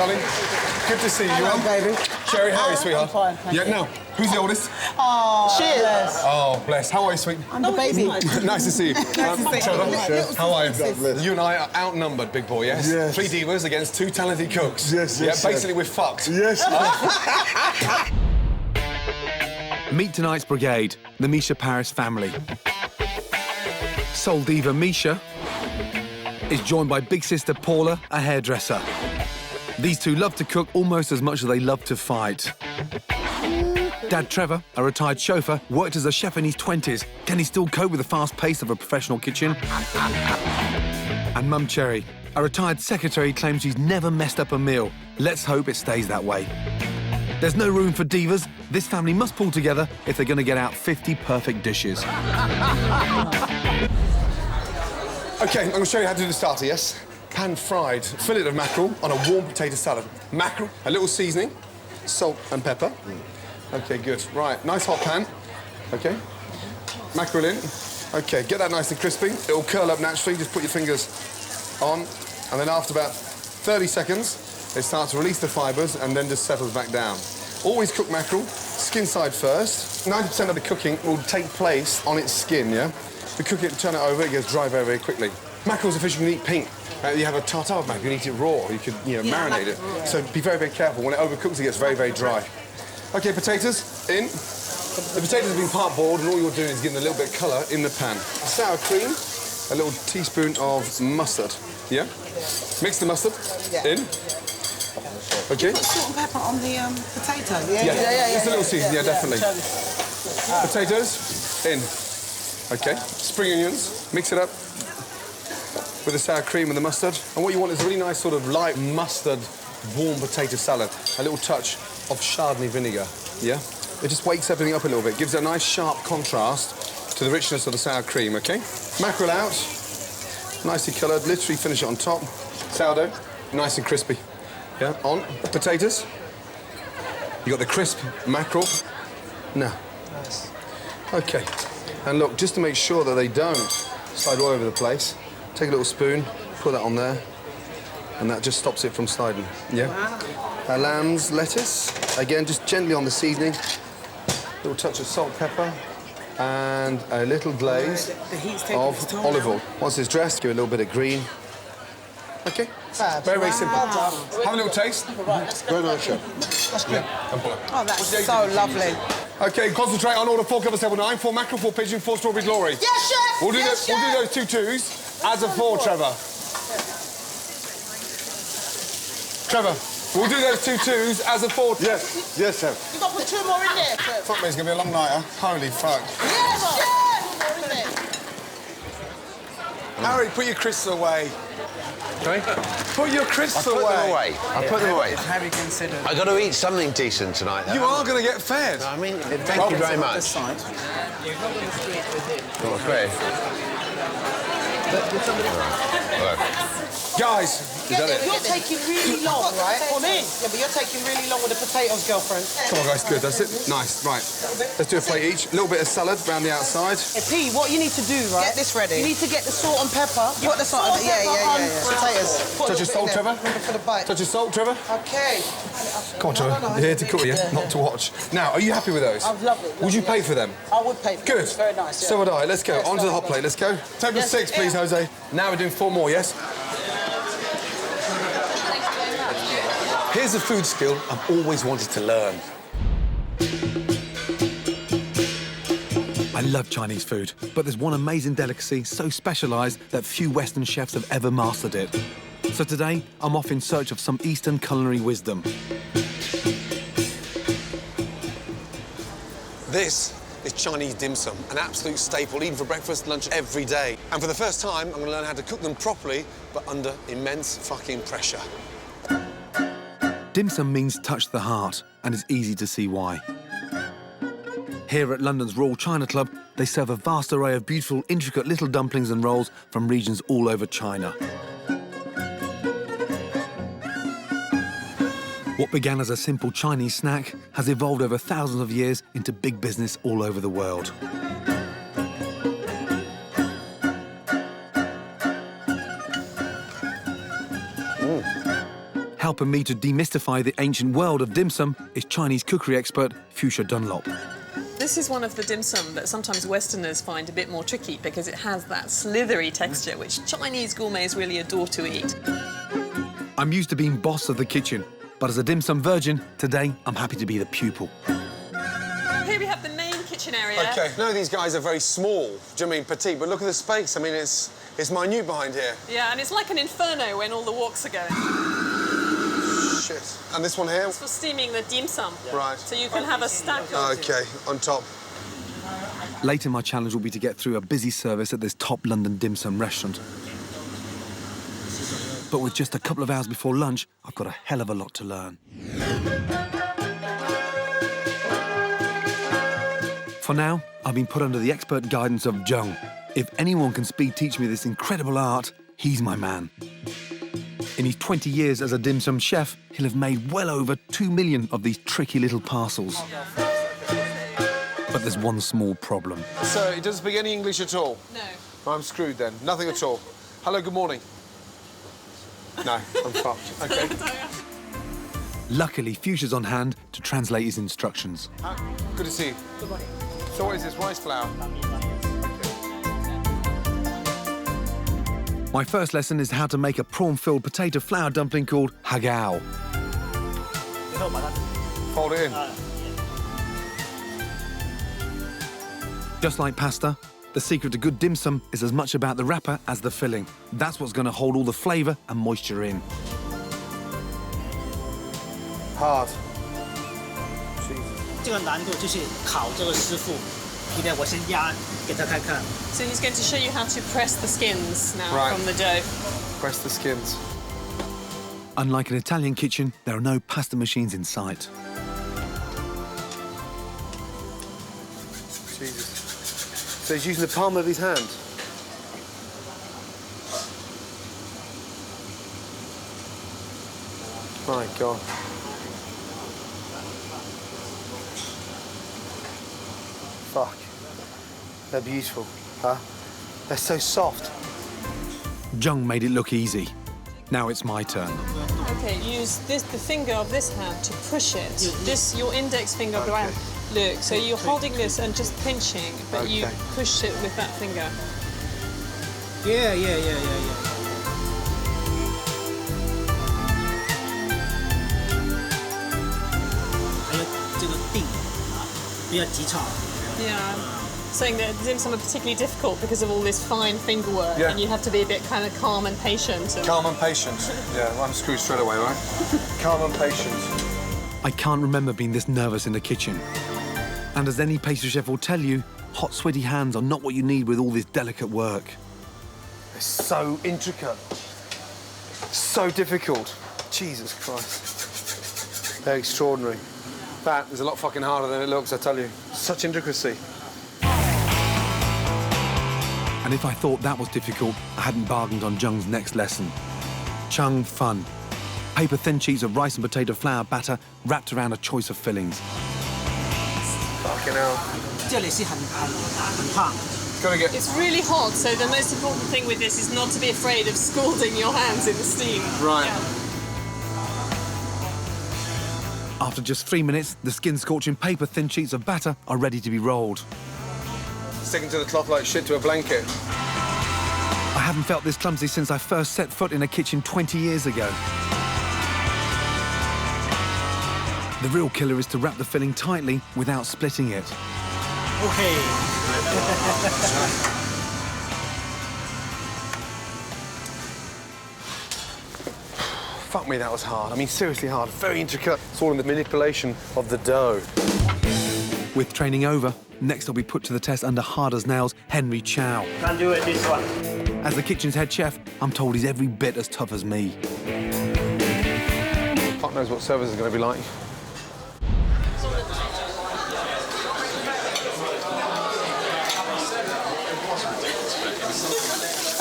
darling. Good to see you. Hello, baby. Sherry, how are you, sweetheart? I'm fine, thank you. No. Who's the oldest? Oh, Cheers. Oh, bless. How are you, sweet? I'm the baby. Nice to see you. Trevor, how are you? You and I are outnumbered, big boy, yes? Yes. 3 divas against 2 talented cooks. Yes, yes, Yeah, basically, we're fucked. Yes. Meet tonight's brigade, the Misha Paris family. Soul diva Misha is joined by big sister Paula, a hairdresser. These two love to cook almost as much as they love to fight. Dad Trevor, a retired chauffeur, worked as a chef in his 20s. Can he still cope with the fast pace of a professional kitchen? And Mum Cherry, a retired secretary, claims she's never messed up a meal. Let's hope it stays that way. There's no room for divas. This family must pull together if they're going to get out 50 perfect dishes. OK, I'm going to show you how to do the starter, yes? Pan-fried fillet of mackerel on a warm potato salad. Mackerel, a little seasoning, salt and pepper. OK, good. Right, nice hot pan. OK. Mackerel in. OK, get that nice and crispy. It'll curl up naturally. Just put your fingers on. And then after about 30 seconds, it starts to release the fibres and then just settles back down. Always cook mackerel, skin side first. 90% of the cooking will take place on its skin, yeah? We cook it, turn it over, it gets dry very, very quickly. Mackerel's a fish you can eat pink. You have a tartare of mackerel, you can eat it raw, you could, marinate it. Yeah. So be very, very careful. When it overcooks, it gets very, very dry. OK, potatoes in. The potatoes have been part boiled, and all you're doing is getting a little bit of colour in the pan. Sour cream, a little teaspoon of mustard, yeah? Mix the mustard in. OK. Put salt and pepper on the potato. Yeah. Just a little season, yeah, definitely. Potatoes in. OK. Spring onions, mix it up with the sour cream and the mustard. And what you want is a really nice sort of light mustard, warm potato salad. A little touch of Chardonnay vinegar, yeah? It just wakes everything up a little bit, gives it a nice sharp contrast to the richness of the sour cream, OK? Mackerel out, nicely coloured, literally finish it on top. Sourdough, nice and crispy. Yeah, on. Potatoes. You got the crisp mackerel. Now. Nice. OK. And look, just to make sure that they don't slide all over the place, take a little spoon, put that on there, and that just stops it from sliding. Yeah? Wow. Lamb's lettuce. Again, just gently on the seasoning. A little touch of salt, pepper, and a little glaze of olive oil. Once it's dressed, give it a little bit of green. OK? Very, very simple. Have a little taste. Very nice, chef. That's good. Yeah. Oh, that's so lovely. OK, concentrate on order 4 cover 7 9, 4 mackerel, 4 pigeon, 4 strawberry glory. Yes, chef! We'll do those 2 twos as a 4, Trevor. Trevor, we'll do those 2 twos as a 4. Yes, yes, chef. You've got to put 2 more in there. Fuck me, it's going to be a long night, huh? Holy fuck. Yes, chef! 2 more in there. Harry, put your crisps away. Sorry? Put your crisps I put away. them away. I put them away. Have you considered? I've got to eat something decent tonight, though. You are going to get fed. I mean, thank you very much. Oh, great. Guys, is that it? You're taking really long, right? Come in. Yeah, but you're taking really long with the potatoes, girlfriend. Come on, guys, good, that's it. Nice, right. Let's do a plate each. A little bit of salad around the outside. Hey, P, what you need to do, right? Get this ready. You need to get the salt and pepper. Put the salt and pepper on potatoes. Touch of salt, Trevor. For the bite. Touch of salt, Trevor. Okay. Come on, Trevor. You're here to cook, yeah? Not to watch. Now, are you happy with those? I've loved it. Would you pay for them? I would pay for Good. them. It's very nice, yeah. So would I. Let's go. Yes, On to the hot plate. Let's go. Table 6, please, Jose. Now we're doing 4 more, yes? Here's a food skill I've always wanted to learn. I love Chinese food, but there's one amazing delicacy so specialised that few Western chefs have ever mastered it. So today, I'm off in search of some Eastern culinary wisdom. This is Chinese dim sum, an absolute staple, eaten for breakfast, lunch, every day. And for the first time, I'm going to learn how to cook them properly, but under immense fucking pressure. Dim sum means touch the heart, and it's easy to see why. Here at London's Royal China Club, they serve a vast array of beautiful, intricate little dumplings and rolls from regions all over China. What began as a simple Chinese snack has evolved over thousands of years into big business all over the world. Helping me to demystify the ancient world of dim sum is Chinese cookery expert Fuchsia Dunlop. This is one of the dim sum that sometimes Westerners find a bit more tricky because it has that slithery texture which Chinese gourmets really adore to eat. I'm used to being boss of the kitchen, but as a dim sum virgin, today I'm happy to be the pupil. Here we have the main kitchen area. OK, none of these guys are very small. Do you mean petite? But look at the space. I mean, it's minute behind here. Yeah, and it's like an inferno when all the woks are going. Shit. And this one here? It's for steaming the dim sum. Right. So you can have a stack of... OK, on top. Later, my challenge will be to get through a busy service at this top London dim sum restaurant. But with just a couple of hours before lunch, I've got a hell of a lot to learn. For now, I've been put under the expert guidance of Jung. If anyone can teach me this incredible art, he's my man. In his 20 years as a dim sum chef, he'll have made well over 2 million of these tricky little parcels. But there's one small problem. So, he doesn't speak any English at all? No. I'm screwed then. Nothing at all. Hello, good morning. No, I'm fucked. OK. Luckily, Fuchsia's on hand to translate his instructions. Good to see you. Good morning. So what is this, rice flour? My first lesson is how to make a prawn-filled potato flour dumpling called hagao. Fold it in. Just like pasta, the secret to good dim sum is as much about the wrapper as the filling. That's what's going to hold all the flavour and moisture in. Hard. 这个难度就是烤这个师傅，现在我先压给他看看。 So he's going to show you how to press the skins now Right. from the dough. Press the skins. Unlike an Italian kitchen, there are no pasta machines in sight. Jesus. So he's using the palm of his hand. My God. Fuck. They're beautiful, huh? They're so soft. Jung made it look easy. Now it's my turn. OK, use the finger of this hand to push it. Your index finger around. Look, so you're holding this and just pinching, but you push it with that finger. Yeah. 还有这个定，不要急躁。 Yeah. Saying that dim sum are particularly difficult because of all this fine finger work, Yeah. and you have to be a bit kind of calm and patient. Calm and patient. Yeah, well, I'm screwed straight away, right? Calm and patient. I can't remember being this nervous in the kitchen. And as any pastry chef will tell you, hot, sweaty hands are not what you need with all this delicate work. It's so intricate. So difficult. Jesus Christ. They're extraordinary. That is a lot fucking harder than it looks, I tell you. Such intricacy. And if I thought that was difficult, I hadn't bargained on Jung's next lesson. Chung Fun. Paper-thin sheets of rice and potato flour batter wrapped around a choice of fillings. Fucking hell. 这里是很烫。 Gotta get... It's really hot, so the most important thing with this is not to be afraid of scalding your hands in the steam. Right. Yeah. After just 3 minutes, the skin-scorching paper-thin sheets of batter are ready to be rolled. Sticking to the cloth like shit to a blanket. I haven't felt this clumsy since I first set foot in a kitchen 20 years ago. The real killer is to wrap the filling tightly without splitting it. OK。 Fuck me, that was hard. I mean, seriously hard. Very intricate. It's all in the manipulation of the dough. With training over, next I'll be put to the test under hard as nails Henry Chow. Can't do it this one. As the kitchen's head chef, I'm told he's every bit as tough as me. Fuck knows what service is going to be like.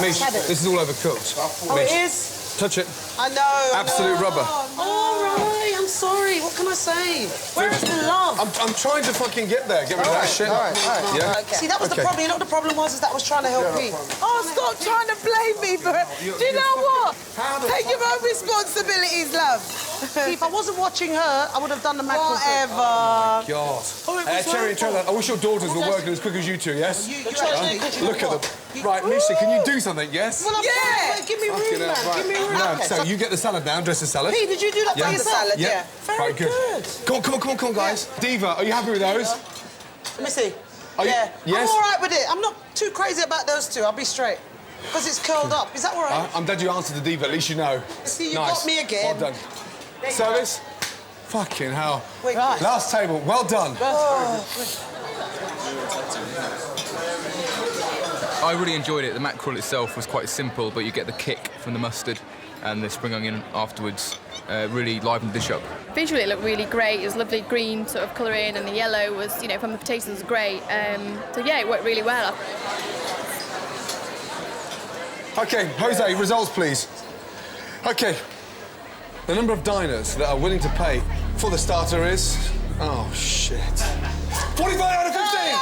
Mish, this is all overcooked. Oh, it is? Touch it. I know. Absolute rubber. All right, I'm sorry. What can I say? Where is the love? I'm trying to fucking get there. Get rid of that shit. All right. Yeah. Okay. See, that was the problem. You know what the problem was? Is that I was trying to help Pete. Oh, stop trying to blame me for it. Do you know what? Take your own responsibilities, love. If I wasn't watching her, I would have done the mackerel. Whatever. God. Oh, it was Cherry and her Trevor, I wish your daughters were working as quick as you two, yes? You actually Look at them. Right, Misha, can you do something, yes? Well, Yeah. Give me room, Fucking man. hell, right. Give me room. No, Okay. so you get the salad now, dress the salad. Pete, did you do that Yeah. by The yourself? salad, yeah. Very Right, good. Come on, guys. Diva, are you happy with those? Let me see. Are you- Yeah. yes? I'm all right with it. I'm not too crazy about those two. I'll be straight. Because it's curled up. Is that all right? I'm glad you answered the Diva, at least you know. See, you Nice. got me again. Well done. Service? Fucking hell. Wait, right. Last table, well done. I really enjoyed it. The mackerel itself was quite simple, but you get the kick from the mustard and the spring onion afterwards. Really livened the dish up. Visually it looked really great. It was lovely green sort of colouring, and the yellow was, you know, from the potatoes was great. So yeah, it worked really well. Okay, Jose, results, please. Okay. The number of diners that are willing to pay for the starter is... Oh, shit. 45 out of 15!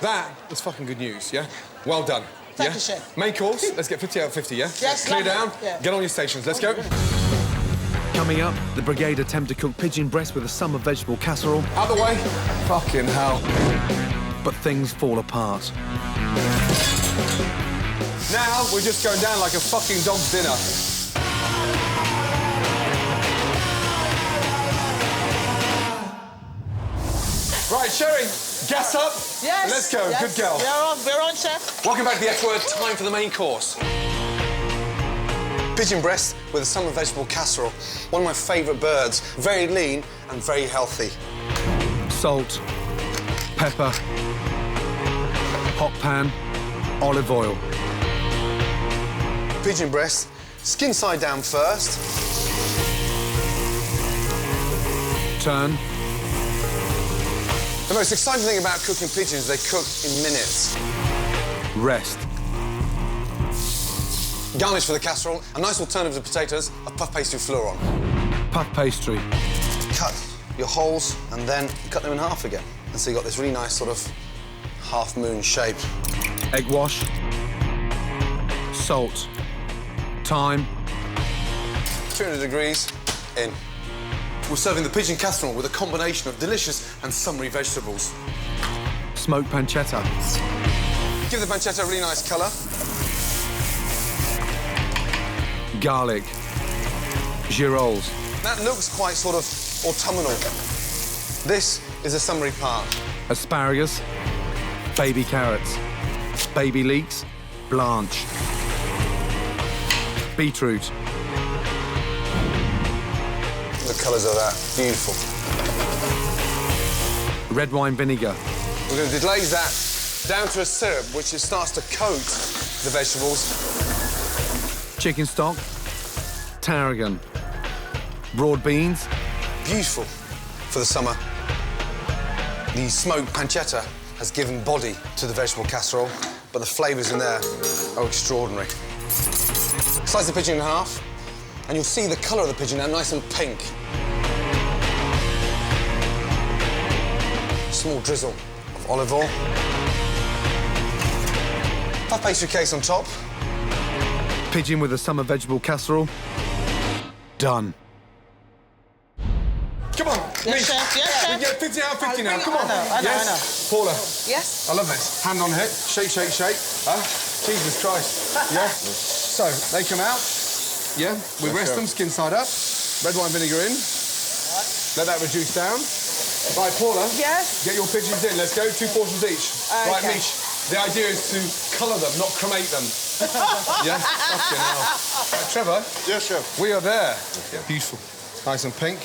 That was fucking good news, yeah? Well done. Thank yeah? you, Chef. Main course, let's get 50 out of 50, yeah? Yes, Clear love down, that. Yeah. get on your stations, let's go. Coming up, the brigade attempt to cook pigeon breast with a summer vegetable casserole. Out the way. Fucking hell. But things fall apart. Now, we're just going down like a fucking dog's dinner. Right, Sherry, gas up. Yes. Let's go, yes. good girl. We're on, Chef. Welcome back to the F Word, time for the main course. Pigeon breast with a summer vegetable casserole. One of my favourite birds. Very lean and very healthy. Salt, pepper, hot pan, olive oil. Pigeon breast, skin side down first. Turn. The most exciting thing about cooking pigeons is they cook in minutes. Rest. Garnish for the casserole, a nice alternative to potatoes, a puff pastry flour on. Puff pastry. Cut your holes and then cut them in half again. And so you've got this really nice sort of half-moon shape. Egg wash. Salt. Thyme. 200 degrees, in. We're serving the pigeon casserole with a combination of delicious and summery vegetables. Smoked pancetta. Give the pancetta a really nice colour. Garlic. Girolles. That looks quite sort of autumnal. This is a summery part. Asparagus. Baby carrots. Baby leeks. Blanch. Beetroot. The colours of that, beautiful. Red wine vinegar. We're going to deglaze that down to a syrup, which it starts to coat the vegetables. Chicken stock. Tarragon. Broad beans. Beautiful for the summer. The smoked pancetta has given body to the vegetable casserole, but the flavours in there are extraordinary. Slice the pigeon in half, and you'll see the colour of the pigeon now nice and pink. Small drizzle of olive oil. Puff pastry case on top. Pigeon with a summer vegetable casserole. Done. Come on, Yes, Mish. Chef. Yes, We Chef. get 50 out of 50 now, I know, come on. I know, Yes, Paula. Yes? I love this. Hand on hip, shake, shake, shake. Huh? Jesus Christ. Yeah? So, they come out. Yeah, we rest them, skin side up. Red wine vinegar in. Let that reduce down. Right, Paula. Yes? Get your pigeons in. Let's go, 2 portions each. Right, Okay. Mish. The idea is to colour them, not cremate them. Yeah? Fucking hell. Right, Trevor. Yes, chef. We are there. Yeah, beautiful. Nice and pink.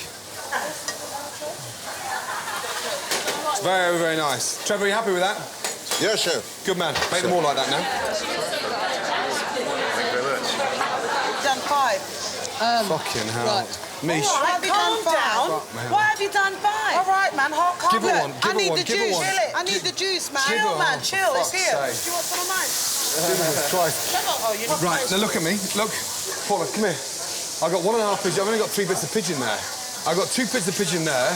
It's very, very nice. Trevor, are you happy with that? Yes, chef. Good man. Make them all like that now. Done 5. Fucking hell. Right. Mish. All right, calm down. Why have you done 5? All right, man, calm Give her down. one, give I her need one, the give her juice. one. I need the juice, man. Give her Chill, man, one. chill. It's Fuck's here. sake. Do you want some of mine? Jesus Christ. Come on. Oh, you need Right, now look at me. Look. Paula, come here. I've got 1.5 pigeon. I've only got 3 bits of pigeon there. I've got 2 bits of pigeon there.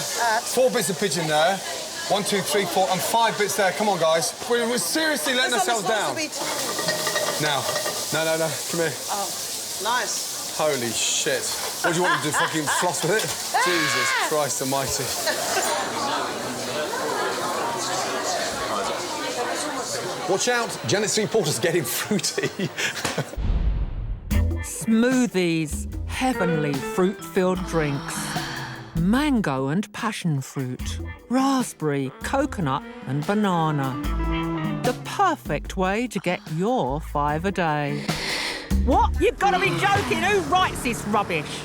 4 bits of pigeon there. 1, 2, 3, 4, and 5 bits there. Come on, guys. We're seriously letting ourselves down. Now. No. Come here. Oh, nice. Holy shit. What do you want to do? Fucking floss with it? Jesus Christ almighty. Watch out. Janet Street Porter's getting fruity. Smoothies, heavenly fruit-filled drinks. Mango and passion fruit, raspberry, coconut and banana. The perfect way to get your 5 a day. What? You've got to be joking. Who writes this rubbish?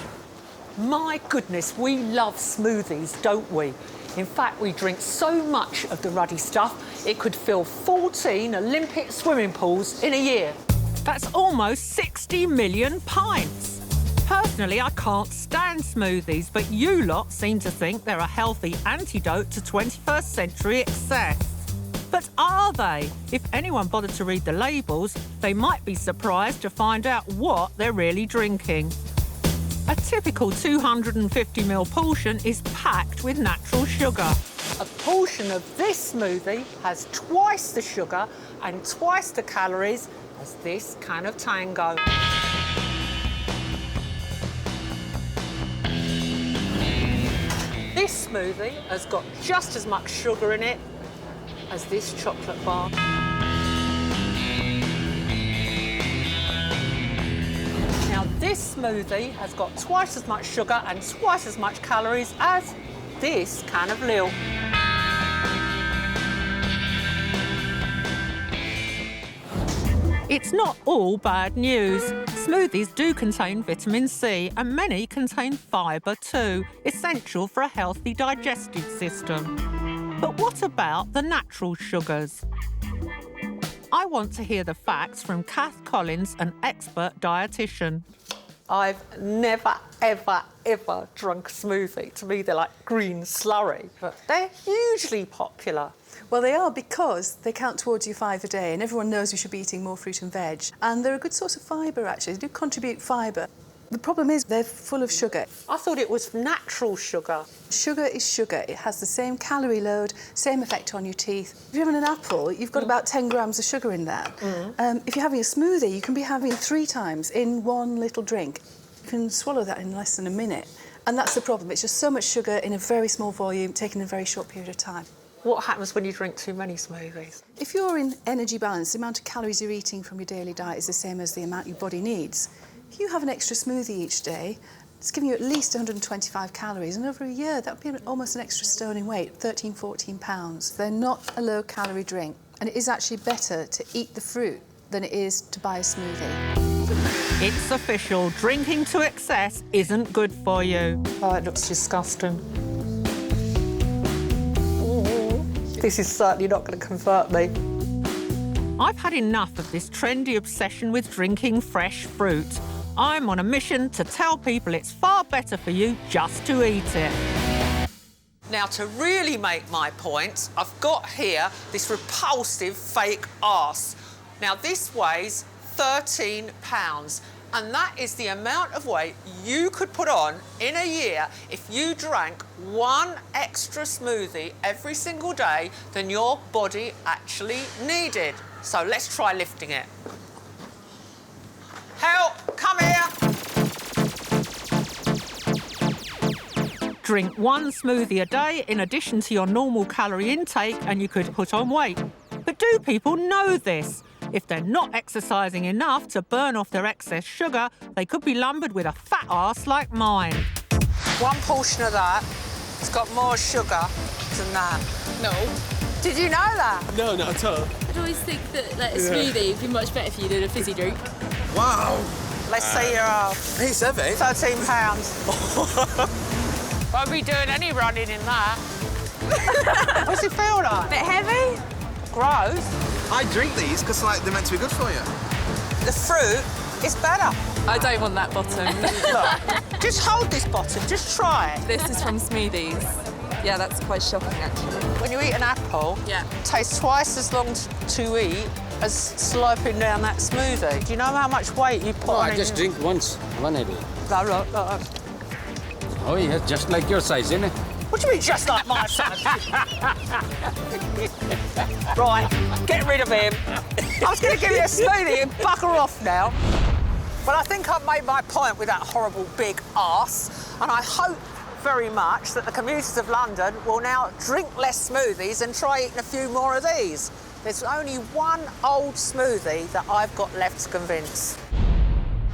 My goodness, we love smoothies, don't we? In fact, we drink so much of the ruddy stuff, it could fill 14 Olympic swimming pools in a year. That's almost 60 million pints. Personally, I can't stand smoothies, but you lot seem to think they're a healthy antidote to 21st century excess. But are they? If anyone bothered to read the labels, they might be surprised to find out what they're really drinking. A typical 250ml portion is packed with natural sugar. A portion of this smoothie has twice the sugar and twice the calories as this can of Tango. This smoothie has got just as much sugar in it as this chocolate bar. Now, this smoothie has got twice as much sugar and twice as much calories as this can of Lil. It's not all bad news. Smoothies do contain vitamin C and many contain fibre too, essential for a healthy digestive system. But what about the natural sugars? I want to hear the facts from Kath Collins, an expert dietitian. I've never, ever, ever drunk a smoothie. To me, they're like green slurry, but they're hugely popular. Well, they are because they count towards your 5 a day, and everyone knows we should be eating more fruit and veg. And they're a good source of fibre, actually. They do contribute fibre. The problem is they're full of sugar. I thought it was natural sugar. Sugar is sugar. It has the same calorie load, same effect on your teeth. If you're having an apple, you've got about 10 grams of sugar in that. If you're having a smoothie, you can be having 3 times in one little drink. You can swallow that in less than a minute. And that's the problem. It's just so much sugar in a very small volume, taken in a very short period of time. What happens when you drink too many smoothies? If you're in energy balance, the amount of calories you're eating from your daily diet is the same as the amount your body needs. If you have an extra smoothie each day, it's giving you at least 125 calories, and over a year, that would be almost an extra stone in weight, 13, 14 pounds. They're not a low-calorie drink, and it is actually better to eat the fruit than it is to buy a smoothie. It's official, drinking to excess isn't good for you. Oh, it looks disgusting. This is certainly not going to convert me. I've had enough of this trendy obsession with drinking fresh fruit. I'm on a mission to tell people it's far better for you just to eat it. Now, to really make my point, I've got here this repulsive fake arse. Now, this weighs 13 pounds, and that is the amount of weight you could put on in a year if you drank 1 extra smoothie every single day than your body actually needed. So let's try lifting it. Help! Come here! Drink 1 smoothie a day in addition to your normal calorie intake and you could put on weight. But do people know this? If they're not exercising enough to burn off their excess sugar, they could be lumbered with a fat arse like mine. 1 portion of that has got more sugar than that. No. Did you know that? No, not at all. I'd always think that like, a smoothie would be much better for you than a fizzy drink. Wow. Let's see your It's heavy. 13 pounds. Won't be doing any running in that. What's it feel like? Bit heavy? Gross. I drink these because like they're meant to be good for you. The fruit It's better. I don't want that bottom. Look, just hold this bottom, just try it. This is from smoothies. Yeah, that's quite shocking, actually. When you eat an apple, it takes twice as long to eat as slurping down that smoothie. Do you know how much weight you put on I just drink once, one a day. Look. Oh, yeah, just like your size, isn't it? What do you mean, just like my size? Right, get rid of him. I was going to give you a smoothie and bugger off now. Well, I think I've made my point with that horrible big arse, and I hope very much that the commuters of London will now drink less smoothies and try eating a few more of these. There's only one old smoothie that I've got left to convince.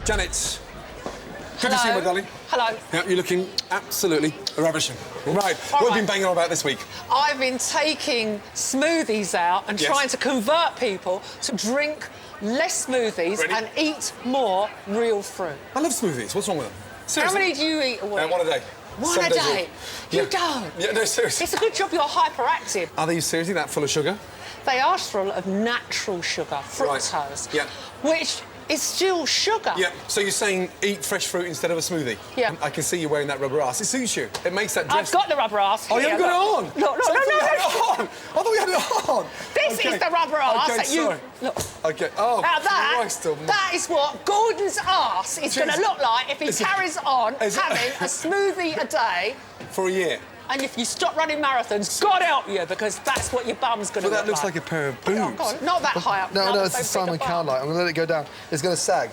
Janet, good to see you, my darling. Hello. Yeah, you're looking absolutely ravishing. Right, what have you been banging on about this week? I've been taking smoothies out and trying to convert people to drink less smoothies and eat more real fruit. I love smoothies. What's wrong with them? Seriously. How many do you eat a week? One a day. One a day? You don't? Yeah, no, seriously. It's a good job you're hyperactive. Are they seriously that full of sugar? They are full of natural sugar, fructose, Yeah. which is still sugar. Yeah, so you're saying eat fresh fruit instead of a smoothie? Yeah. I can see you wearing that rubber ass. It suits you. It makes that dress... I've got the rubber ass. Oh, you haven't got it on? No. I thought we had it on. This is the rubber ass that you... Sorry. Look. Okay, oh, Now Christ almighty. that is what Gordon's ass is going to look like if he carries on having a smoothie a day. For a year. And if you stop running marathons, God help you, because that's what your bum's going to Well, look that looks like a pair of boobs. Go on, not that high up. No, Not it's the so big a Simon bum. Cowell light. I'm going to let it go down. It's going to sag.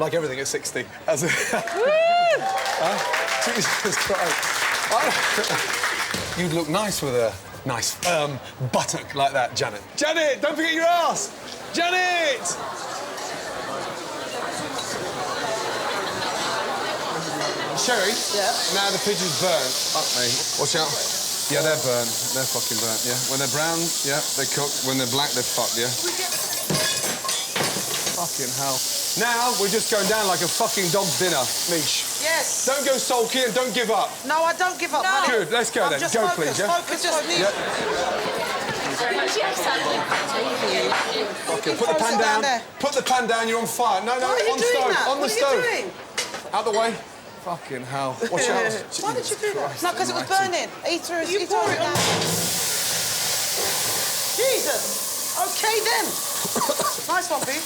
Like everything at 60. Jesus Christ. You'd look nice with a nice firm buttock like that, Janet. Janet, don't forget your ass! Janet! Sherry? Yeah? Now the pigeon's burnt. Fuck me. Watch out. Yeah, they're burnt. They're fucking burnt, yeah. When they're brown, yeah, they're cooked. When they're black, they're fucked, yeah? Fucking hell. Now we're just going down like a fucking dog's dinner, Mish. Yes. Don't go sulky and don't give up. No, I don't give up. No. Good, let's go then. Just Go, focus, please, yeah? Focus, me. Yeah. Okay, put the pan down. Put the pan down, you're on fire. No, Why are you on doing stove. that? On the What are stove. you doing? Out the way. Fucking hell. Watch out. Why did you do that? Christ No, because it was almighty. burning. He threw it down. Jesus. Okay, then. Nice one, Pete.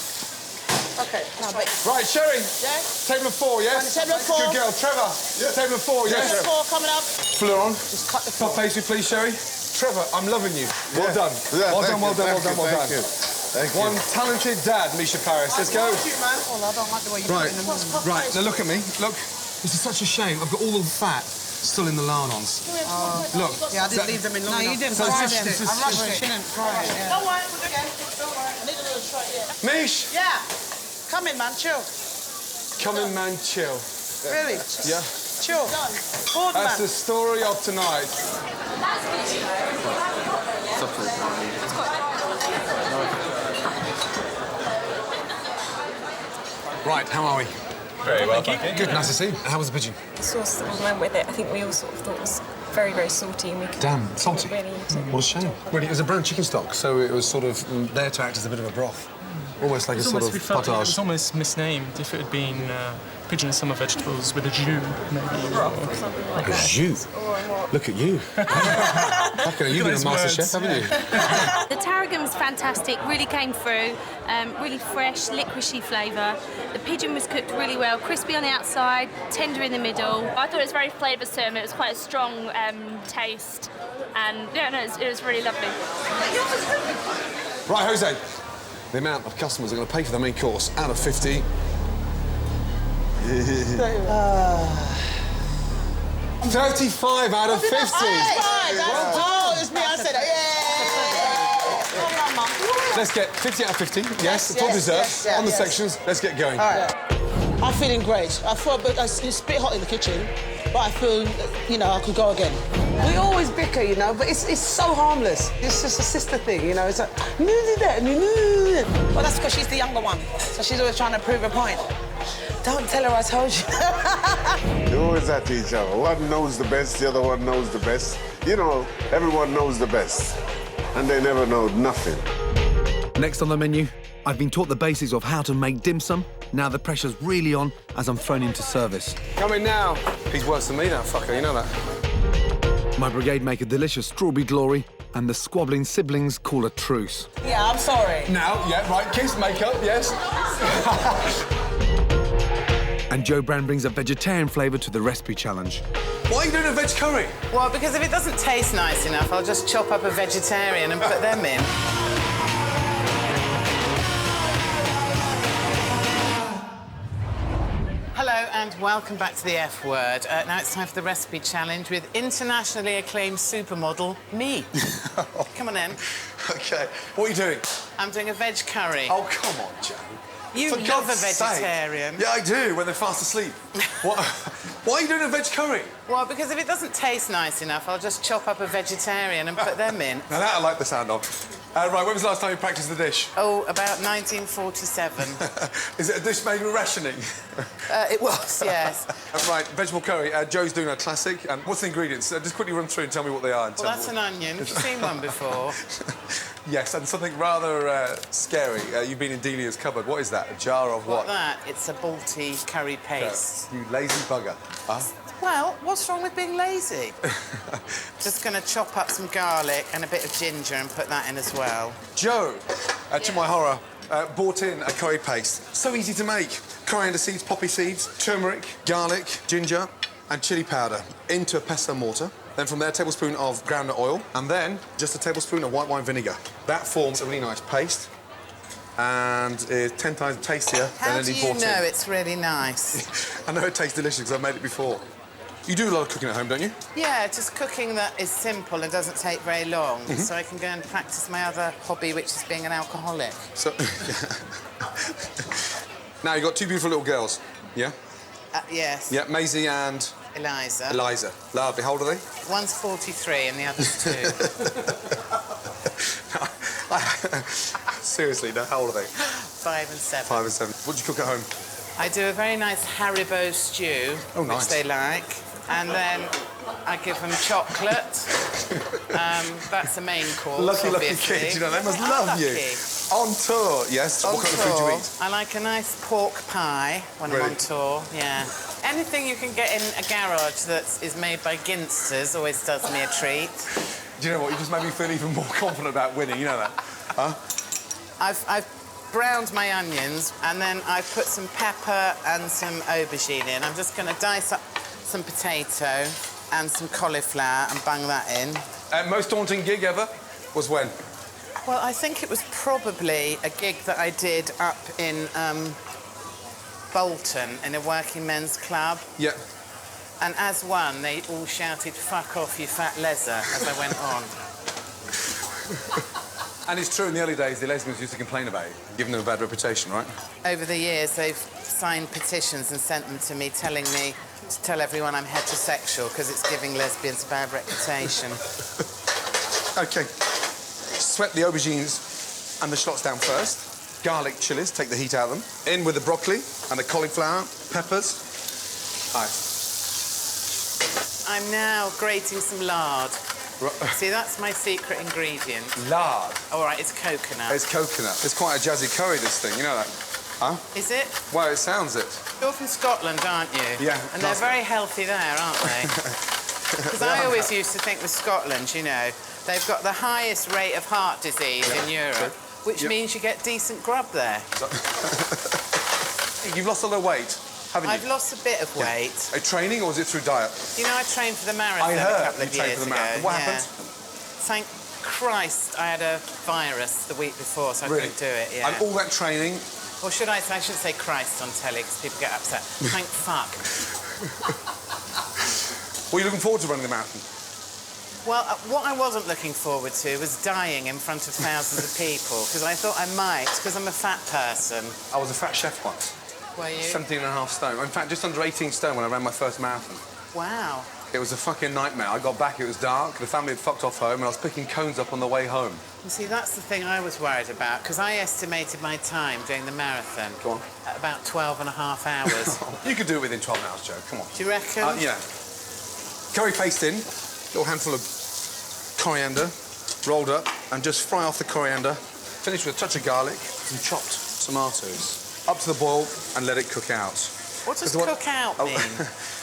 Okay, now, but... Right, Sherry. Yeah? Table of 4, yes? Table of 4. Good girl. Trevor. Yeah. Table of 4, yes? Table of 4 coming up. Fuller on. Just cut the Top pastry, please, Sherry. Trevor, I'm loving you. Well done. Yeah, Well done. Thank you. One talented dad, Misha Paris. Let's go. Cute, man. Oh, I don't like the way you Right, put it in the middle. right. Now look at me. Look, this is such a shame. I've got all the fat still in the larnons. Look. Yeah, I didn't leave them in long enough. No, you didn't. So Fry it's them. just- I rushed it. Shouldn't fry it, yeah. Don't worry, we're okay. Don't worry. I need a little try, yeah. Mish! Yeah. Come in, man. Chill. Come in, man, chill. Really? Yeah. Chill. Bored, man. That's the story of tonight. Right, how are we? Very well, thank you. Good, nice to see you. How was the pigeon? The sauce that we went with it, I think we all sort of thought it was very, very salty and we could Damn, salty. really eat it. What a shame. Really, it was a brown chicken stock, so it was sort of there to act as a bit of a broth. Almost like a sort of It potage. was almost misnamed if it had been pigeon summer vegetables with a jus, maybe. A jus? Look at you. Fucking, you've been a master chef, haven't you? The tarragon's fantastic, really came through, really fresh, licoricey flavour. The pigeon was cooked really well, crispy on the outside, tender in the middle. I thought it was very flavoursome, it was quite a strong taste, and yeah, no, it was really lovely. Right, Jose. The amount of customers are going to pay for the main course out of 50. 35 out of 50. Oh, it was me. I said that. Yeah. Let's get 50 out of 50. Yes, full dessert on the sections. Let's get going. All right. I'm feeling great. I feel it's a bit hot in the kitchen, but I feel, you know, I could go again. We always bicker, you know, but it's so harmless. It's just a sister thing, you know. It's like, you did that, Well, that's because she's the younger one, so she's always trying to prove a point. Don't tell her I told you. They're always at each other. One knows the best, the other one knows the best. You know, everyone knows the best, and they never know nothing. Next on the menu, I've been taught the basics of how to make dim sum. Now the pressure's really on as I'm thrown into service. Come in now. He's worse than me, that fucker, you know that. My brigade make a delicious strawberry glory, and the squabbling siblings call a truce. Yeah, I'm sorry. Now, yeah, right, kiss, makeup, yes. And Joe Brand brings a vegetarian flavour to the recipe challenge. Why are you doing a veg curry? Well, because if it doesn't taste nice enough, I'll just chop up a vegetarian and put them in. Hello and welcome back to the F Word. Now it's time for the recipe challenge with internationally acclaimed supermodel, me. Come on in. OK, what are you doing? I'm doing a veg curry. Oh, come on, Joe. You For love a God's sake. vegetarian. Yeah, I do, when they're fast asleep. What? Why are you doing a veg curry? Well, because if it doesn't taste nice enough, I'll just chop up a vegetarian and put them in. Now that I like the sound of. Right, when was the last time you practised the dish? Oh, about 1947. Is it a dish made with rationing? It was, yes. Right, vegetable curry. Joe's doing a classic. What's the ingredients? Just quickly run through and tell me what they are. Well, that's an onion. Have you seen one before? Yes, and something rather scary. You've been in Delia's cupboard. What is that? A jar of what? That? It's a Balti curry paste. You lazy bugger. Huh? Well, what's wrong with being lazy? Just going to chop up some garlic and a bit of ginger and put that in as well. Joe, to my horror, bought in a curry paste. So easy to make. Coriander seeds, poppy seeds, turmeric, garlic, ginger and chilli powder into a pestle mortar. Then from there, a tablespoon of groundnut oil and then just a tablespoon of white wine vinegar. That forms a really nice paste and is 10 times tastier than any bought in. How do you know it's really nice? I know it tastes delicious because I've made it before. You do a lot of cooking at home, don't you? Yeah, just cooking that is simple and doesn't take very long, so I can go and practice my other hobby, which is being an alcoholic. So, now, you've got two beautiful little girls, yeah? Yes. Yeah, Maisie and... Eliza. Eliza. Lovely. How old are they? One's 43 and the other's 2. Seriously, no, how old are they? 5 and 7. 5 and 7. What do you cook at home? I do a very nice Haribo stew, nice. which they like. And then I give them chocolate. That's the main course, Lucky obviously. kids, you know, they must love you. On tour, yes. On what kind tour, of food do you eat? I like a nice pork pie when I'm on tour, yeah. Anything you can get in a garage that is made by Ginsters always does me a treat. Do you know what? You just made me feel even more confident about winning, you know that? Huh? I've browned my onions and then I put some pepper and some aubergine in. I'm just going to dice up some potato and some cauliflower and bung that in. Most daunting gig ever was when? Well, I think it was probably a gig that I did up in Bolton in a working men's club. Yeah. And as one, they all shouted, "Fuck off, you fat leather," as I went on. And it's true, in the early days, the lesbians used to complain about it, giving them a bad reputation, right? Over the years, they've signed petitions and sent them to me, telling me to tell everyone I'm heterosexual because it's giving lesbians a bad reputation. OK. Sweat the aubergines and the shallots down first. Garlic chilies, take the heat out of them. In with the broccoli and the cauliflower, peppers. Nice. I'm now grating some lard. See, that's my secret ingredient. Lard? All right, it's coconut. It's coconut. It's quite a jazzy curry, this thing, you know that? Huh? Is it? Well, it sounds it. You're from Scotland, aren't you? Yeah. And they're very healthy there, aren't they? Because I always used to think with Scotland, you know, they've got the highest rate of heart disease in Europe, which means you get decent grub there. You've lost a lot of weight, haven't you? I've lost a bit of weight. A training, or is it through diet? You know, I trained for the marathon a couple of years ago. What happened? Thank Christ I had a virus the week before, so I couldn't do it, yeah. And all that training... Or should I say, I shouldn't say Christ on telly, because people get upset. Thank fuck. Were you looking forward to running the marathon? Well, what I wasn't looking forward to was dying in front of thousands of people, because I thought I might, because I'm a fat person. I was a fat chef once. Were you? 17.5 stone. In fact, just under 18 stone when I ran my first marathon. Wow. It was a fucking nightmare. I got back, it was dark, the family had fucked off home, and I was picking cones up on the way home. You see, that's the thing I was worried about, because I estimated my time doing the marathon. Go on. At about 12 and a half hours. You could do it within 12 hours, Joe, come on. Do you reckon? Yeah. Curry paste in, little handful of coriander, rolled up, and just fry off the coriander Finish with a touch of garlic, some chopped tomatoes. Up to the boil and let it cook out. What does cook out mean?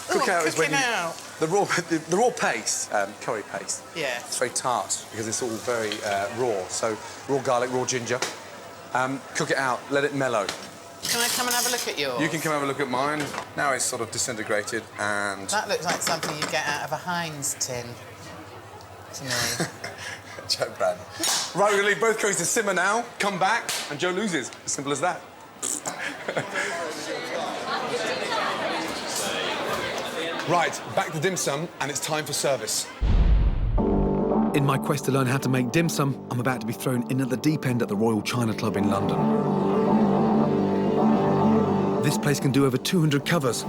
Cook out is when you... out. The raw paste, curry paste. Yeah. It's very tart because it's all very raw. So raw garlic, raw ginger. Cook it out, let it mellow. Can I come and have a look at yours? You can come have a look at mine. Now it's sort of disintegrated and... That looks like something you get out of a Heinz tin to me. Joke, Brad. Right, we're going to leave both curries to simmer now, come back, and Joe loses. As simple as that. Right, back to dim sum, and it's time for service. In my quest to learn how to make dim sum, I'm about to be thrown in at the deep end at the Royal China Club in London. This place can do over 200 covers.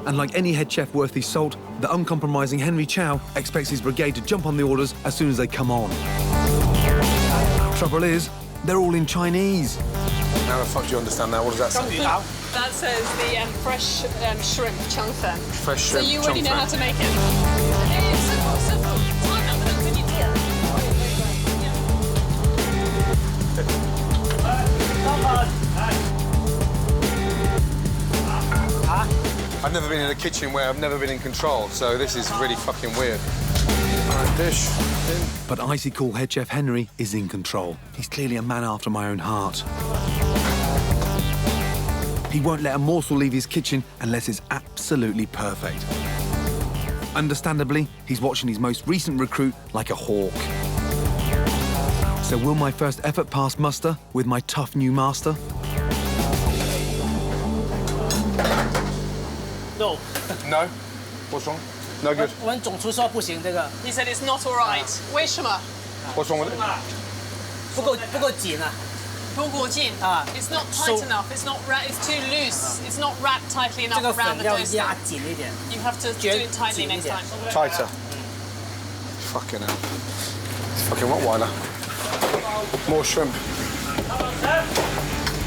And like any head chef worth his salt, the uncompromising Henry Chow expects his brigade to jump on the orders as soon as they come on. Trouble is, they're all in Chinese. How the fuck do you understand that? What does that say? That says the fresh shrimp changfen. Fresh shrimp So you already know how to make it. I've never been in a kitchen where I've never been in control, so this is really fucking weird. All right, dish. But icy cool head chef Henry is in control. He's clearly a man after my own heart. He won't let a morsel leave his kitchen unless it's absolutely perfect. Understandably, he's watching his most recent recruit like a hawk. So will my first effort pass muster with my tough new master? No. No? What's wrong? No good. 我们总厨说不行，这个 He said it's not all right. 为什么？ What's wrong with it? 不够紧啊。不够紧。It's not tight So- enough. It's not. It's too loose. It's not wrapped tightly 这 enough 个 around 粉 the 要 dough. 压紧一点。 You have to do it tightly next time. Tighter. Fucking hell. It's fucking Rottweiler. More shrimp.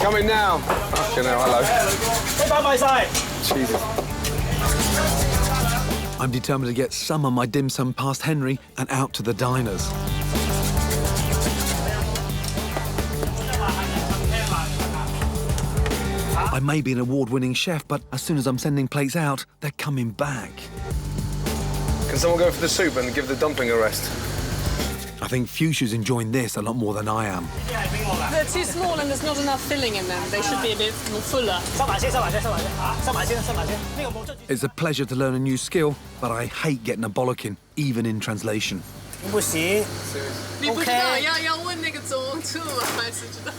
Coming now. Fucking hell, hello. 你把埋晒。 Jesus. I'm determined to get some of my dim sum past Henry and out to the diners. I may be an award-winning chef, but as soon as I'm sending plates out, they're coming back. Can someone go for the soup and give the dumpling a rest? I think Fuchsia's enjoying this a lot more than I am. They're too small and there's not enough filling in them. They should be a bit more fuller. It's a pleasure to learn a new skill, but I hate getting a bollocking, even in translation. 不行。你不知道要问那个总厨还是知道？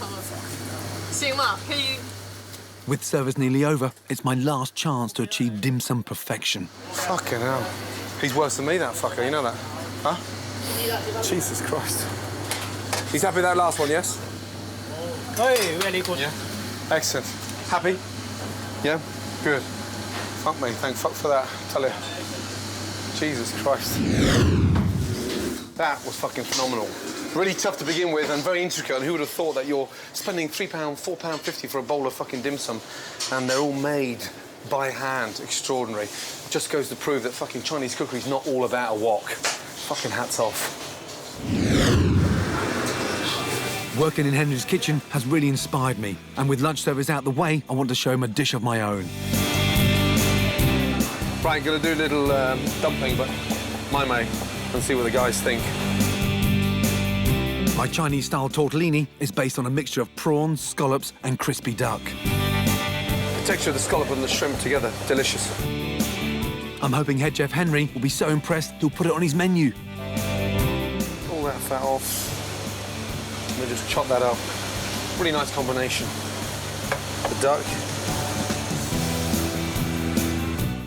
行吗？可以。 With service nearly over, it's my last chance to achieve dim sum perfection. Fucking hell. He's worse than me, that fucker, you know that? Huh? Jesus Christ. He's happy with that last one, yes? Hey, really good. Yeah. Excellent. Happy? Yeah? Good. Fuck me, thank fuck for that, tell you. Jesus Christ. That was fucking phenomenal. Really tough to begin with and very intricate, and who would have thought that you're spending £3, £4.50 for a bowl of fucking dim sum, and they're all made by hand. Extraordinary. Just goes to prove that fucking Chinese cookery is not all about a wok. Fucking hats off. Working in Henry's kitchen has really inspired me, and with lunch service out the way, I want to show him a dish of my own. Right, gonna do a little dumpling, but my mate, and see what the guys think. My Chinese-style tortellini is based on a mixture of prawns, scallops and crispy duck. The texture of the scallop and the shrimp together, delicious. I'm hoping head chef Henry will be so impressed he'll put it on his menu. All that fat off. And then just chop that up. Really nice combination. The duck.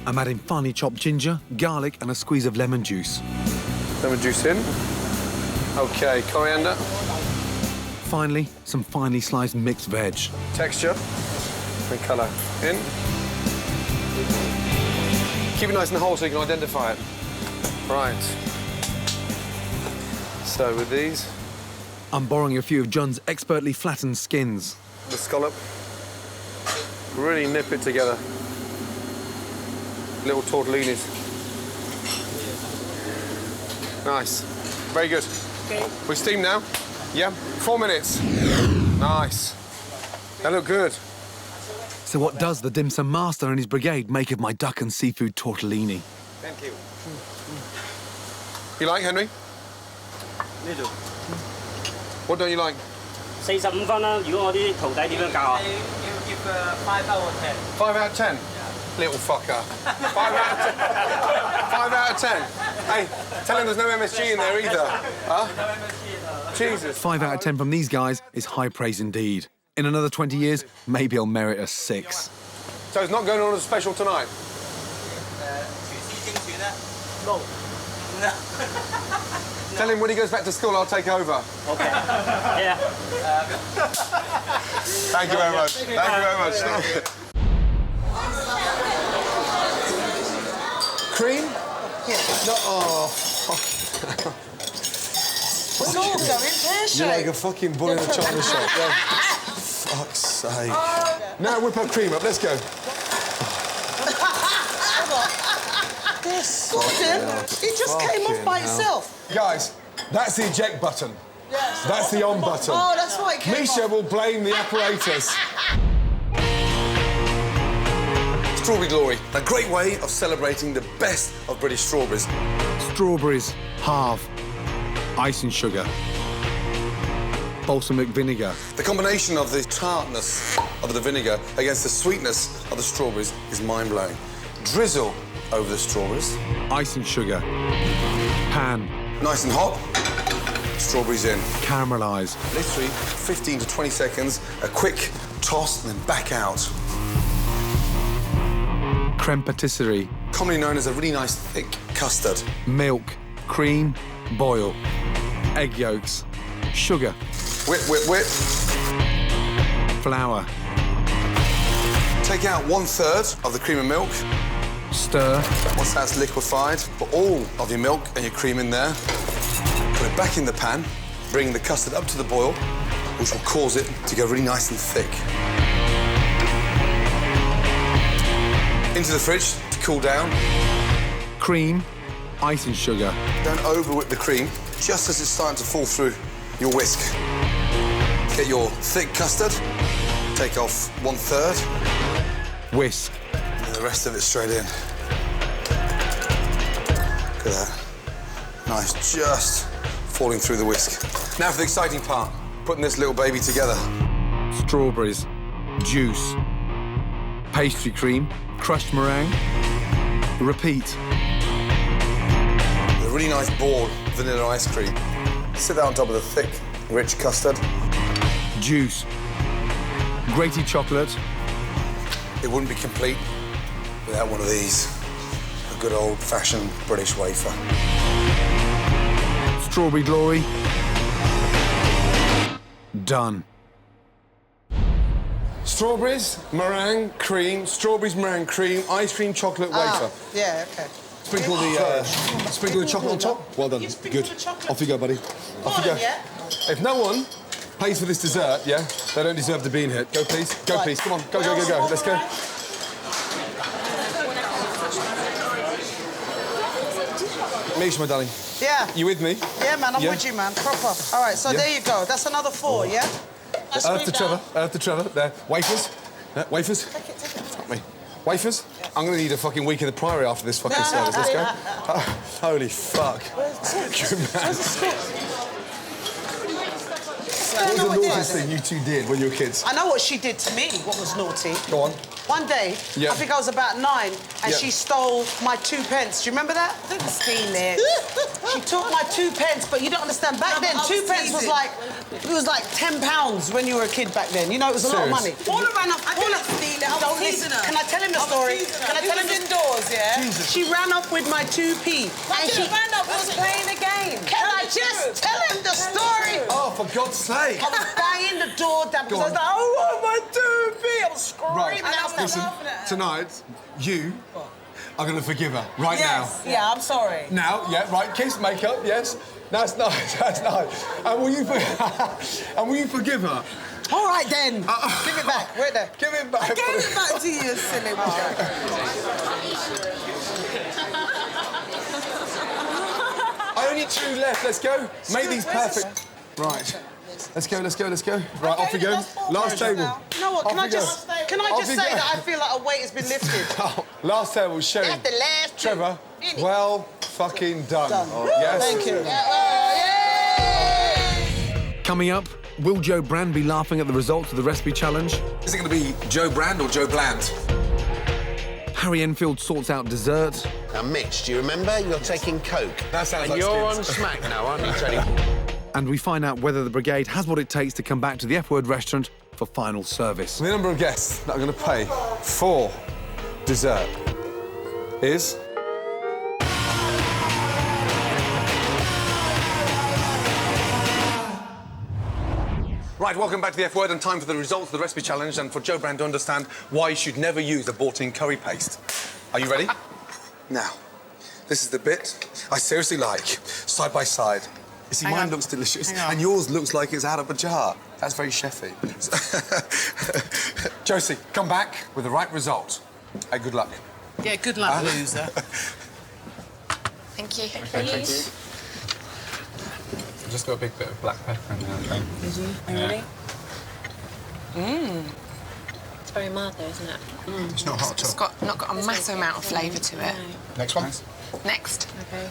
I'm adding finely chopped ginger, garlic and a squeeze of lemon juice. Lemon juice in. OK, coriander. Finally, some finely sliced mixed veg. Texture and colour in. Keep it nice and whole so you can identify it. Right. So with these... I'm borrowing a few of John's expertly flattened skins. The scallop. Really nip it together. Little tortellinis. Nice. Very good. Okay. We steam now. Yeah, 4 minutes. Nice. They look good. So what does the dim sum master and his brigade make of my duck and seafood tortellini? Thank you. You like, Henry? Little. What don't you like? 45分啦，如果我啲徒弟點樣教啊？ Give 5 out of 10. 5 out of 10? Little fucker. 5 out of 10. 5 out of 10. Hey, tell him there's no MSG in there either. Huh? Jesus. 5 out of 10 from these guys is high praise indeed. In another 20 years, maybe I'll merit a 6. So it's not going on as a special tonight? No. Tell him when he goes back to school, I'll take over. Okay. Yeah. Thank you very much. Thank you very much. Cream? Yeah. No. Oh, fuck. It's all going pear-shaped. You're like a fucking bull in a china shop. Yeah. Fuck's sake. Now whip our cream up. Let's go. This. Gordon, it just came off by itself. Guys, that's the eject button. Yes. That's the on button. Oh, that's why it came Misha off. will blame the apparatus. Strawberry Glory, a great way of celebrating the best of British strawberries. Strawberries, halve, icing sugar, balsamic vinegar. The combination of the tartness of the vinegar against the sweetness of the strawberries is mind-blowing. Drizzle over the strawberries. Icing sugar. Pan. Nice and hot. Strawberries in. Caramelise. Literally 15 to 20 seconds, a quick toss and then back out. Creme patisserie. Commonly known as a really nice thick custard. Milk. Cream. Boil. Egg yolks. Sugar. Whip, whip, whip. Flour. Take out 1/3 of the cream and milk. Stir. Once that's liquefied, put all of your milk and your cream in there. Put it back in the pan. Bring the custard up to the boil, which will cause it to go really nice and thick. Into the fridge to cool down. Cream. Icing sugar. Don't over-whip the cream, just as it's starting to fall through your whisk. Get your thick custard. Take off 1/3. Whisk. And the rest of it straight in. Look at that. Nice, just falling through the whisk. Now for the exciting part, putting this little baby together. Strawberries. Juice. Pastry cream. Crushed meringue. Repeat. A really nice ball of vanilla ice cream. Sit that on top of the thick, rich custard. Juice. Grated chocolate. It wouldn't be complete without one of these. A good old-fashioned British wafer. Strawberry Glory. Done. Strawberries, meringue, cream, strawberries, meringue, cream, ice cream, chocolate wafer. Yeah, okay. Sprinkle the chocolate on top. Well done. Good. Off you go, buddy. Off you go. Yeah. If no one pays for this dessert, yeah, they don't deserve to be in here. Go, please. Go, please. Come on. Go, go, go, go. Let's go. Misha, my darling. Yeah. You with me? Yeah, man, I'm with you, man. Proper. All right, so there you go. That's another 4, yeah? Earth to Trevor. There. Wafers. Wafers. Take it. Fuck me. Wafers? I'm going to need a fucking week in the Priory after this fucking service. Let's go. Holy fuck. Good man. What was the naughtiest thing you two did when you were kids? I know what she did to me, what was naughty. Go on. One day, Yeah. I think I was about 9, and Yeah. she stole my 2 pence. Do you remember that? I didn't steal it. She took my 2 pence, but you don't understand. Back then, 2 pence was like, it was like £10 when you were a kid back then. You know, it was a lot of money. Paula ran up. I didn't steal it. Don't listen. Can I tell him the story? Can I tell him indoors? Yeah. Jesus. She ran up with my 2p, and she ran up. Was playing a game. Can I just tell him the story? Oh, for God's sake! I was banging the door down because I was like, I want my 2p. I was screaming. Right. Listen, tonight, you are going to forgive her right now. Yeah, I'm sorry. Now, yeah, right. Kiss, makeup, yes. That's nice. That's nice. And will you forgive her? All right then. Give it back. Wait there. Give it back. I gave it back to you, silly boy. I only 2 left. Let's go. Make these perfect. Right. Let's go, let's go, let's go. Right, off we go. Last table. You know what? Can I just say that I feel like a weight has been lifted? Last table, Sherry. That's the last two. Trevor, well fucking done. Yes. Thank you. Coming up, will Joe Brand be laughing at the results of the recipe challenge? Is it going to be Joe Brand or Joe Bland? Harry Enfield sorts out dessert. Now, Mitch, do you remember? You're taking Coke. That sounds and like you're skins. on smack now, aren't you, Teddy? And we find out whether the brigade has what it takes to come back to the F-Word restaurant for final service. The number of guests that are going to pay for dessert is... Right, welcome back to the F-Word and time for the results of the recipe challenge and for Joe Brand to understand why you should never use a bought-in curry paste. Are you ready? Now, this is the bit I seriously like, side by side. You see, mine looks delicious and yours looks like it's out of a jar. That's very chefy. Josie, come back with the right result. Hey, good luck. Yeah, good luck, loser. Thank you. Thank you. I've just got a big bit of black pepper in there, I think. Did you? Really? Mmm. It's very mild though, isn't it? Mm. It's not hot at all. It's not got a massive amount of flavour to it. Next one. Next. Okay.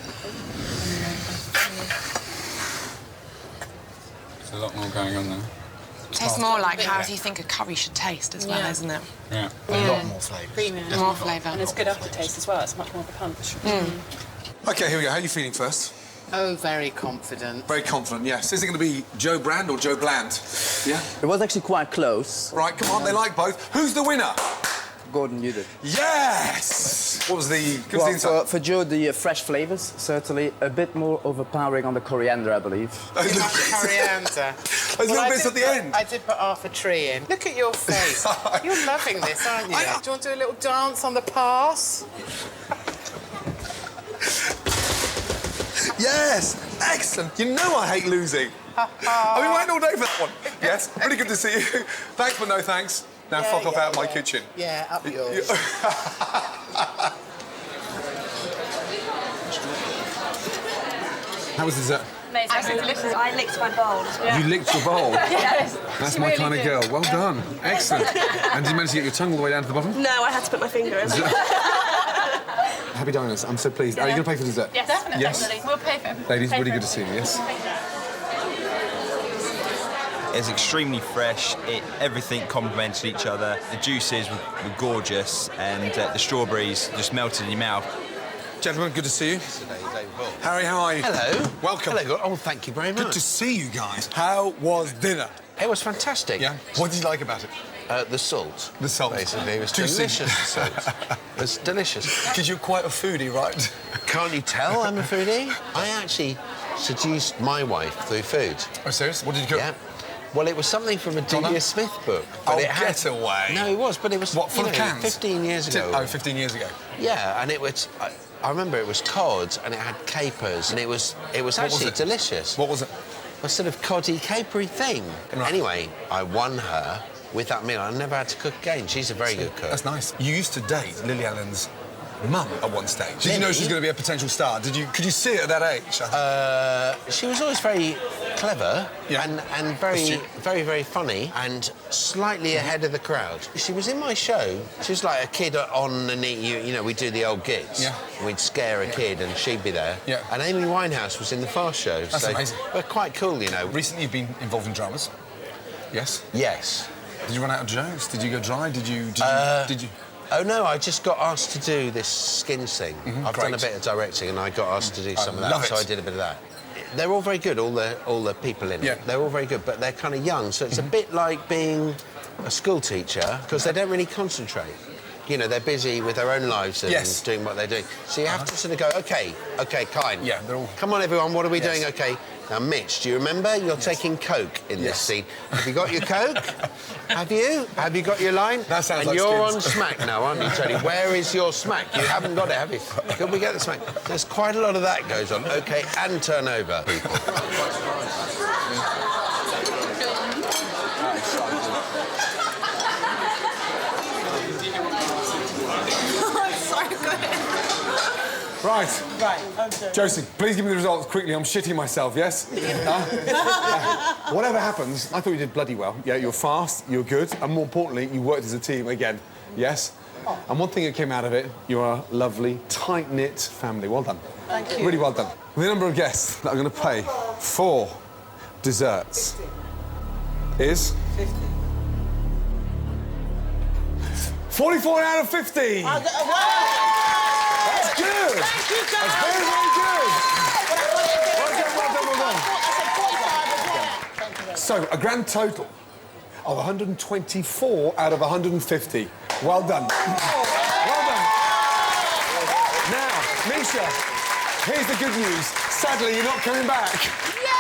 There's a lot more going on there. Tastes more like how you think a curry should taste as well, isn't it? Yeah. A lot more flavour. More flavour. And it's good aftertaste as well. It's much more of a punch. OK, here we go. How are you feeling first? Oh, very confident. Very confident, yes. Is it going to be Joe Brand or Joe Bland? Yeah? It was actually quite close. Right, come on, they like both. Who's the winner? Gordon, you did. Yes! What was the... For Joe, the fresh flavours, certainly a bit more overpowering on the coriander, I believe. Coriander. Those little bits at the end. I did put half a tree in. Look at your face. You're loving this, aren't you? Do you want to do a little dance on the pass? Yes! Excellent. You know I hate losing. I've been waiting all day for that one. Yes, really good to see you. Thanks, but no thanks. Now fuck off out of my kitchen. Yeah, up yours. How was the dessert? Amazing. I licked my bowl as well. You licked your bowl? Yes. That's my kind of girl. Well done. Excellent. And did you manage to get your tongue all the way down to the bottom? No, I had to put my finger in. Happy diners. I'm so pleased. Are you going to pay for dessert? Yes, definitely. Yes? Definitely. We'll pay for it. Ladies, really good to see you, yes? It's extremely fresh. Everything complements each other. The juices were gorgeous, and the strawberries just melted in your mouth. Gentlemen, good to see you. Harry, how are you? Hello. Welcome. Hello. Oh, thank you very much. Good to see you guys. How was dinner? It was fantastic. Yeah? What did you like about it? The salt. The salt. Basically, it was Too delicious. soon. Salt. It was delicious. Because you're quite a foodie, right? Can't you tell I'm a foodie? I actually seduced my wife through food. Oh, serious? What did you cook? Yeah. Well, it was something from a D.B. Smith book. But it had... get away. No, it was, but it was... What, full of cans? 15 years ago. Oh, 15 years ago. Yeah, and it was... I remember it was cod, and it had capers, and it was actually delicious. What was it? A sort of coddy, capery thing. Right. Anyway, I won her with that meal. I never had to cook again. She's a very good cook. That's nice. You used to date Lily Allen's mum at one stage. Did you know she was going to be a potential star? Could you see it at that age? She was always very clever and very, very, very funny and slightly ahead of the crowd. She was in my show. She was like a kid on the knee. You know, we'd do the old gigs. Yeah. We'd scare a kid and she'd be there. Yeah. And Amy Winehouse was in the Fast Show. That's amazing. We're quite cool, you know. Recently you've been involved in dramas. Yes? Yes. Did you run out of jokes? Did you go dry? Did you... Oh, no, I just got asked to do this skins thing. I've done a bit of directing and I got asked to do some of that, so I did a bit of that. They're all very good, all the people in it. They're all very good, but they're kind of young, so it's a bit like being a school teacher, because they don't really concentrate. You know, they're busy with their own lives and doing what they're doing. So you have to sort of go, OK, kind. Yeah, they're all... Come on, everyone, what are we doing? OK. Now, Mitch, do you remember? You're taking Coke in this scene. Have you got your Coke? Have you? Have you got your line? That sounds like you're skins. on smack now, aren't you, Teddy? Where is your smack? You haven't got it, have you? Could we get the smack? There's quite a lot of that goes on. OK, and turnover, people. Right. Right, okay. Josie, please give me the results quickly. I'm shitting myself, yes? Whatever happens, I thought you did bloody well. Yeah, you're fast, you're good, and more importantly, you worked as a team again. Yes? And one thing that came out of it, you're a lovely, tight-knit family. Well done. Thank you. Really well done. The number of guests that are going to pay for desserts is... 50. 44 out of 50. Wow. That's good. Thank you, guys. That's very, very good. Well done. So, a grand total of 124 out of 150. Well done. Well done. Now, Misha, here's the good news. Sadly, you're not coming back. Yeah!